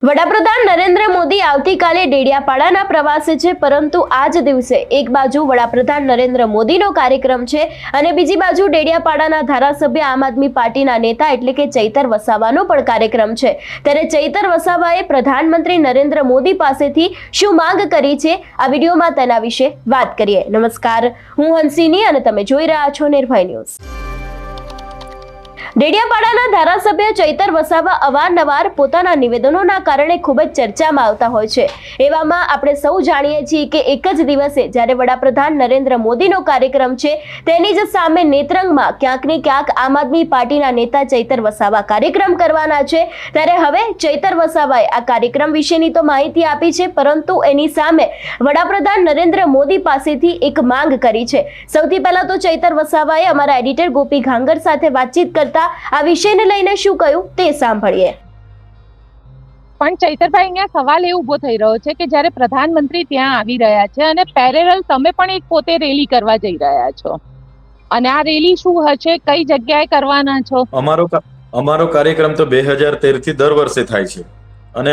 વડાપ્રધાન નરેન્દ્ર મોદી આવતીકાલે ડેડિયાપાડાના પ્રવાસે છે, પરંતુ આ જ દિવસે એક બાજુ વડાપ્રધાન નરેન્દ્ર મોદીનો કાર્યક્રમ છે અને બીજી બાજુ ડેડિયાપાડાના ધારાસભ્ય આમ આદમી પાર્ટીના નેતા એટલે કે ચૈતર વસાવાનો પણ કાર્યક્રમ છે। ત્યારે ચૈતર વસાવાએ પ્રધાનમંત્રી નરેન્દ્ર મોદી પાસેથી શું માંગ કરી છે, આ વિડીયોમાં તેના વિશે વાત કરીએ। નમસ્કાર, હું હંસિની અને તમે જોઈ રહ્યા છો નિર્ભય ન્યૂઝ। ડેડિયાપાડાના ધારાસભ્ય ચૈતર વસાવા અવારનવાર પોતાના નિવેદનોના કારણે ખૂબ જ ચર્ચામાં આવતા હોય છે। એવામાં આપણે સૌ જાણીએ છીએ કે એક જ દિવસે જ્યારે વડાપ્રધાન નરેન્દ્ર મોદીનો કાર્યક્રમ છે, તેની જ સામે નેત્રંગમાં ક્યાંક ને ક્યાંક આમ આદમી પાર્ટીના નેતા ચૈતર વસાવા કાર્યક્રમ કરવાના છે। ત્યારે હવે ચૈતર વસાવાએ આ કાર્યક્રમ વિશેની તો માહિતી આપી છે, પરંતુ એની સામે વડાપ્રધાન નરેન્દ્ર મોદી પાસેથી એક માંગ કરી છે। સૌથી પહેલા તો ચૈતર વસાવાએ અમારા એડિટર ગોપી ઘાંગર સાથે વાતચીત કરતા આ વિષયને લઈને શું કહ્યું તે સાંભળીએ। પણ ચૈતરભાઈ, અહીંયા સવાલ એ ઉભો થઈ રહ્યો છે કે જ્યારે પ્રધાનમંત્રી ત્યાં આવી રહ્યા છે અને પેરેલલ તમે પણ એક પોતે રેલી કરવા જઈ રહ્યા છો, અને આ રેલી શું હશે, કઈ જગ્યાએ કરવાના છો? અમારો કાર્યક્રમ તો 2013 થી દર વર્ષે થાય છે, અને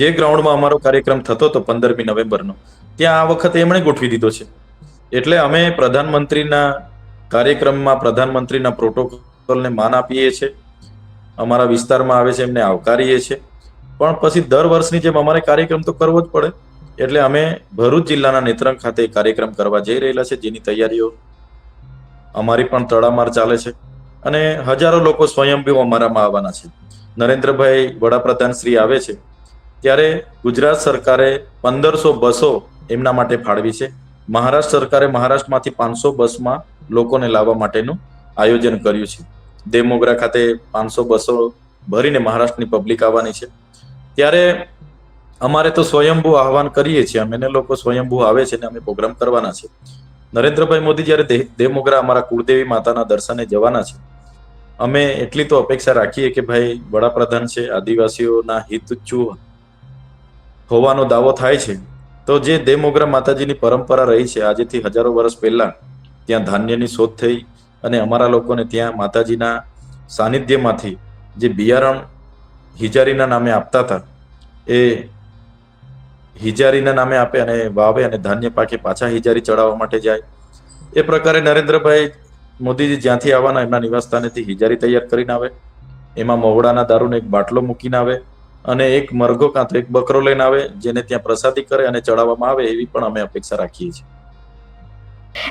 જે ગ્રાઉન્ડમાં અમારો કાર્યક્રમ થતો હતો 15મી નવેમ્બરનો, ત્યાં આ વખતે એમણે ગોઠવી દીધો છે। એટલે અમે પ્રધાનમંત્રીના કાર્યક્રમમાં પ્રધાનમંત્રીના પ્રોટોકોલને માન આપીએ છીએ, અમારા વિસ્તારમાં આવે છે એમને આવકારીએ છીએ, પણ પછી દર વર્ષની જેમ અમારે કાર્યક્રમ તો કરવો જ પડે। એટલે અમે ભરૂચ જિલ્લાના નેત્રંગ ખાતે કાર્યક્રમ કરવા જઈ રહેલા છે, જેની તૈયારીઓ અમારી પણ તડામાર ચાલે છે, અને હજારો લોકો સ્વયંભૂ અમારામાં આવવાના છે। નરેન્દ્રભાઈ વડાપ્રધાન શ્રી આવે છે ત્યારે ગુજરાત સરકારે 1500 બસો એમના માટે ફાળવી છે। મહારાષ્ટ્ર સરકારે મહારાષ્ટ્રમાંથી 500 બસમાં લોકોને લાવવા માટેનું આયોજન કર્યું છે। દેમોગરા ખાતે 500 બસો ભરીને મહારાષ્ટ્રની પબ્લિક આવવાની છે। ત્યારે અમારે તો સ્વયંભૂ આહવાન કરીએ છીએ, અમે લોકો સ્વયંભૂ આવે છે ને અમે પ્રોગ્રામ કરવાના છે। નરેન્દ્રભાઈ મોદી જ્યારે દેમોગરા અમારા કુળદેવી માતાના દર્શને જવાના છે, અમે એટલી તો અપેક્ષા રાખીએ કે ભાઈ વડાપ્રધાન છે, આદિવાસીઓના હિતચ્છુ હોવાનો દાવો થાય છે, તો જે દેમોગરા માતાજીની પરંપરા રહી છે, આજેથી હજારો વર્ષ પહેલા ત્યાં ધાન્યની શોધ થઈ અને અમારા લોકોને ત્યાં માતાજીના સાનિધ્યમાંથી જે બિયારણ હિજારીના નામે આપતા હતા, એ હિજારીના નામે આપે અને વાવે અને ધાન્ય પાકે પાછા હિજારી ચડાવવા માટે જાય। એ પ્રકારે નરેન્દ્રભાઈ મોદીજી જ્યાંથી આવવાના એમના નિવાસસ્થાનેથી હિજારી તૈયાર કરીને આવે, એમાં મવડાના દારૂનો એક બાટલો મૂકીને આવે અને એક મરઘો કાં તો એક બકરો લઈને આવે, જેને ત્યાં પ્રસાદી કરે અને ચડાવવામાં આવે, એવી પણ અમે અપેક્ષા રાખીએ છીએ।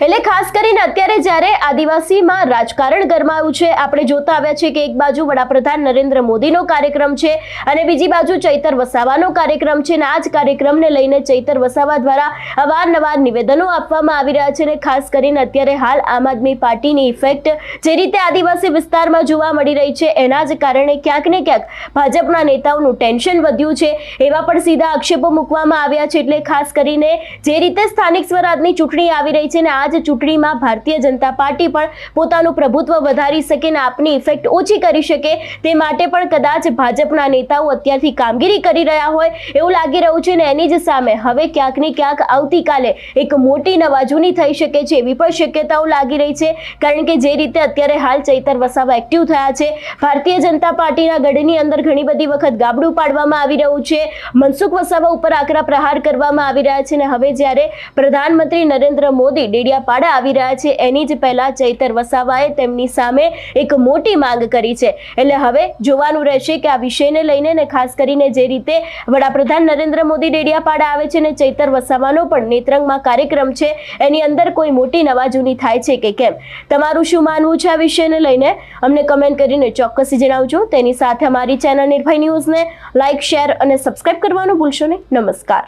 એટલે ખાસ કરીને અત્યારે જ્યારે આદિવાસીમાં રાજકારણ ગરમાયું છે, આપણે જોતા આવ્યા છે કે એક બાજુ વડાપ્રધાન નરેન્દ્ર મોદીનો કાર્યક્રમ છે અને બીજી બાજુ ચૈતર વસાવાનો કાર્યક્રમ છે, અને આ જ કાર્યક્રમને લઈને ચૈતર વસાવા દ્વારા અવારનવાર નિવેદનો આપવામાં આવી રહ્યા છે। અને ખાસ કરીને અત્યારે હાલ આમ આદમી પાર્ટીની ઇફેક્ટ જે રીતે આદિવાસી વિસ્તારમાં જોવા મળી રહી છે, એના જ કારણે ક્યાંક ને ક્યાંક ભાજપના નેતાઓનું ટેન્શન વધ્યું છે, એવા પણ સીધા આક્ષેપો મૂકવામાં આવ્યા છે। એટલે ખાસ કરીને જે રીતે સ્થાનિક સ્વરાજની ચૂંટણી આવી રહી છે, આજ ચૂંટણીમાં ભારતીય જનતા પાર્ટી પણ પોતાનું પ્રભુત્વ વધારી શકે અને આપની ઇફેક્ટ ઓછી કરી શકે, તે માટે પણ કદાચ ભાજપના નેતાઓ અત્યારથી કામગીરી કરી રહ્યા હોય એવું લાગી રહ્યું છે। અને એની જ સામે હવે ક્યાંક ને ક્યાંક આવતીકાલે એક મોટી નવાજૂની થઈ શકે છે એવી પણ શક્યતાઓ લાગી રહી છે, કારણ કે જે રીતે અત્યારે હાલ ચૈતર વસાવા એક્ટિવ થયા છે, ભારતીય જનતા પાર્ટીના ગઢની અંદર ઘણી બધી વખત ગાબડું પાડવામાં આવી રહ્યું છે, મનસુખ વસાવા ઉપર આકરા પ્રહાર કરવામાં આવી રહ્યા છે, અને હવે જ્યારે પ્રધાનમંત્રી નરેન્દ્ર મોદી ડેડિયાપાડા આવી રહ્યા છે, એની જ પહેલા ચૈતર વસાવાએ તેમની સામે એક મોટી માંગ કરી છે। એટલે હવે જોવાનું રહેશે કે આ વિષયને લઈને ને ખાસ કરીને જે રીતે વડાપ્રધાન નરેન્દ્ર મોદી ડેડિયાપાડા આવે છે ને ચૈતર વસાવાનો પણ નેત્રંગમાં કાર્યક્રમ છે, એની અંદર કોઈ મોટી નવાજૂની થાય છે કે કેમ, તમારું શું માનવું છે આ વિષયને લઈને અમને કમેન્ટ કરીને ચોક્કસથી જણાવજો। તેની સાથે અમારી ચેનલ નિર્ભય ન્યૂઝને લાઇક, શેર અને સબસ્ક્રાઇબ કરવાનું ભૂલશો નહીં। નમસ્કાર।